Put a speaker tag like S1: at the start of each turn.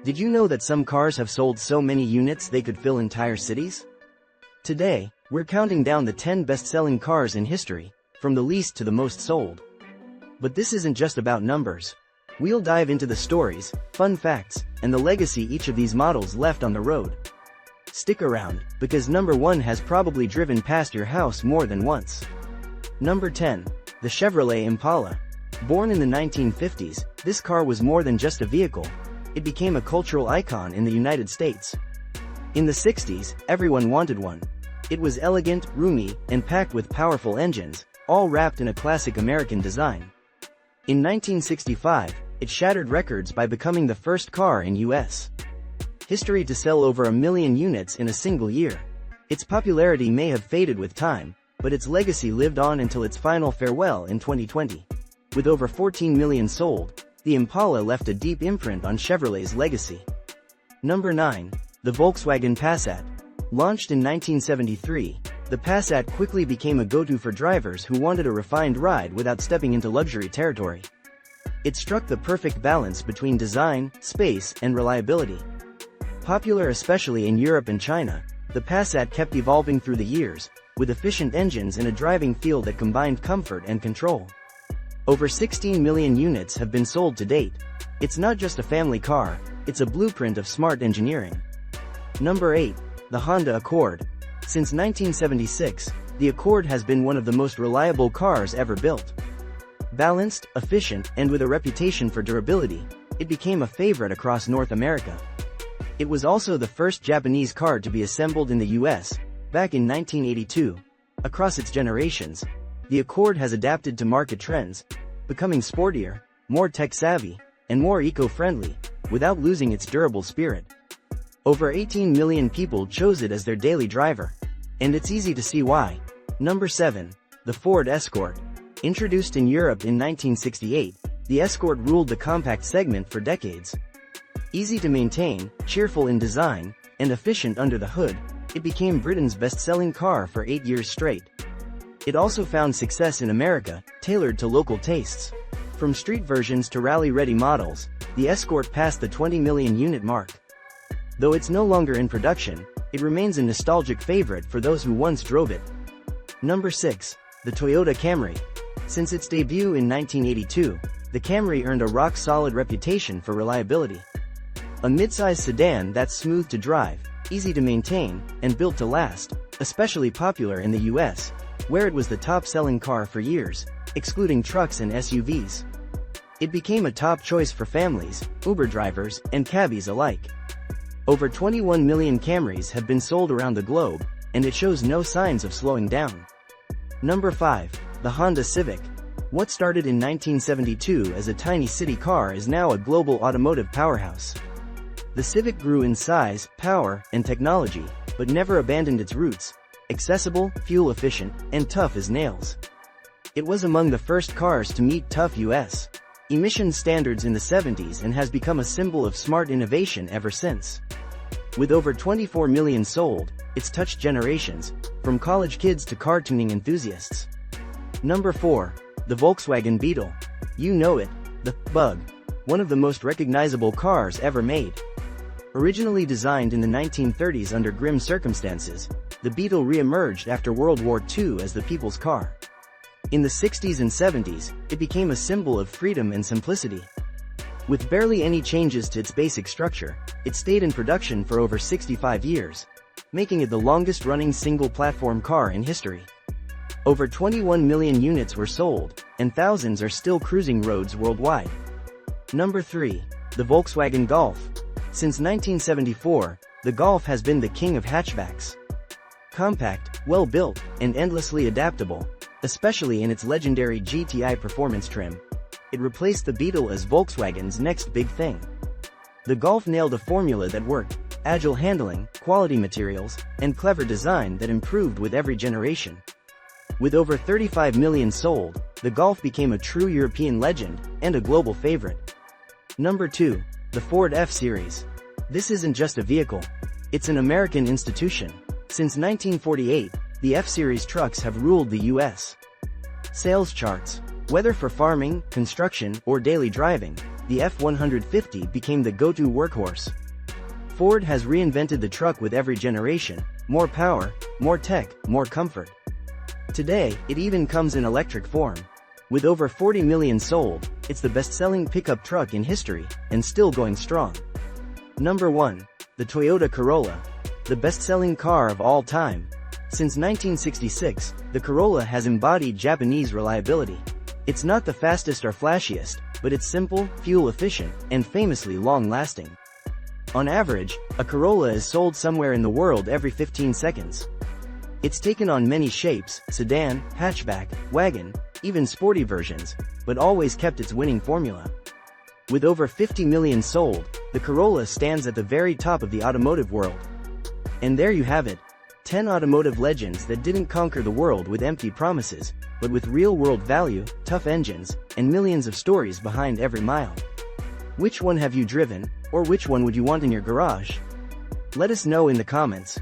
S1: Did you know that some cars have sold so many units they could fill entire cities? Today, we're counting down the 10 best-selling cars in history, from the least to the most sold. But this isn't just about numbers. We'll dive into the stories, fun facts, and the legacy each of these models left on the road. Stick around, because number 1 has probably driven past your house more than once. Number 10. The Chevrolet Impala. Born in the 1950s, this car was more than just a vehicle. It became a cultural icon in the United States. In the 60s, everyone wanted one. It was elegant, roomy, and packed with powerful engines, all wrapped in a classic American design. In 1965, it shattered records by becoming the first car in U.S. history to sell over 1 million units in a single year. Its popularity may have faded with time, but its legacy lived on until its final farewell in 2020. With over 14 million sold, the Impala left a deep imprint on Chevrolet's legacy. Number 9. The Volkswagen Passat. Launched in 1973, the Passat quickly became a go-to for drivers who wanted a refined ride without stepping into luxury territory. It struck the perfect balance between design, space, and reliability. Popular especially in Europe and China, the Passat kept evolving through the years, with efficient engines and a driving feel that combined comfort and control. Over 16 million units have been sold to date. It's not just a family car, it's a blueprint of smart engineering. Number 8. The Honda Accord. Since 1976, the Accord has been one of the most reliable cars ever built. Balanced, efficient, and with a reputation for durability, it became a favorite across North America. It was also the first Japanese car to be assembled in the US, back in 1982. Across its generations, the Accord has adapted to market trends, becoming sportier, more tech-savvy, and more eco-friendly, without losing its durable spirit. Over 18 million people chose it as their daily driver. And it's easy to see why. Number 7. The Ford Escort. Introduced in Europe in 1968, the Escort ruled the compact segment for decades. Easy to maintain, cheerful in design, and efficient under the hood, it became Britain's best-selling car for 8 years straight. It also found success in America, tailored to local tastes. From street versions to rally-ready models, the Escort passed the 20 million unit mark. Though it's no longer in production, it remains a nostalgic favorite for those who once drove it. Number 6. The Toyota Camry. Since its debut in 1982, the Camry earned a rock-solid reputation for reliability. A mid-size sedan that's smooth to drive, easy to maintain, and built to last, especially popular in the US, where it was the top-selling car for years, excluding trucks and SUVs. It became a top choice for families, Uber drivers, and cabbies alike. Over 21 million Camrys have been sold around the globe, and it shows no signs of slowing down. Number 5. The Honda Civic. What started in 1972 as a tiny city car is now a global automotive powerhouse. The Civic grew in size, power, and technology, but never abandoned its roots: accessible, fuel-efficient, and tough as nails. It was among the first cars to meet tough U.S. emissions standards in the 70s and has become a symbol of smart innovation ever since. With over 24 million sold, it's touched generations, from college kids to car-tuning enthusiasts. Number 4. The Volkswagen Beetle. You know it, the Bug. One of the most recognizable cars ever made. Originally designed in the 1930s under grim circumstances, the Beetle re-emerged after World War II as the people's car. In the 60s and 70s, it became a symbol of freedom and simplicity. With barely any changes to its basic structure, it stayed in production for over 65 years, making it the longest-running single-platform car in history. Over 21 million units were sold, and thousands are still cruising roads worldwide. Number 3. The Volkswagen Golf. Since 1974, the Golf has been the king of hatchbacks. Compact, well-built, and endlessly adaptable, especially in its legendary GTI performance trim, it replaced the Beetle as Volkswagen's next big thing. The Golf nailed a formula that worked: agile handling, quality materials, and clever design that improved with every generation. With over 35 million sold, the Golf became a true European legend and a global favorite. Number 2. The Ford F-Series. This isn't just a vehicle. It's an American institution. Since 1948, the F-Series trucks have ruled the U.S. sales charts. Whether for farming, construction, or daily driving, the F-150 became the go-to workhorse. Ford has reinvented the truck with every generation: more power, more tech, more comfort. Today, it even comes in electric form. With over 40 million sold, it's the best-selling pickup truck in history, and still going strong. Number 1. The Toyota Corolla. The best-selling car of all time. Since 1966, the Corolla has embodied Japanese reliability. It's not the fastest or flashiest, but it's simple, fuel-efficient, and famously long-lasting. On average, a Corolla is sold somewhere in the world every 15 seconds. It's taken on many shapes: sedan, hatchback, wagon, even sporty versions, but always kept its winning formula. With over 50 million sold, the Corolla stands at the very top of the automotive world. And there you have it. 10 automotive legends that didn't conquer the world with empty promises, but with real-world value, tough engines, and millions of stories behind every mile. Which one have you driven, or which one would you want in your garage? Let us know in the comments.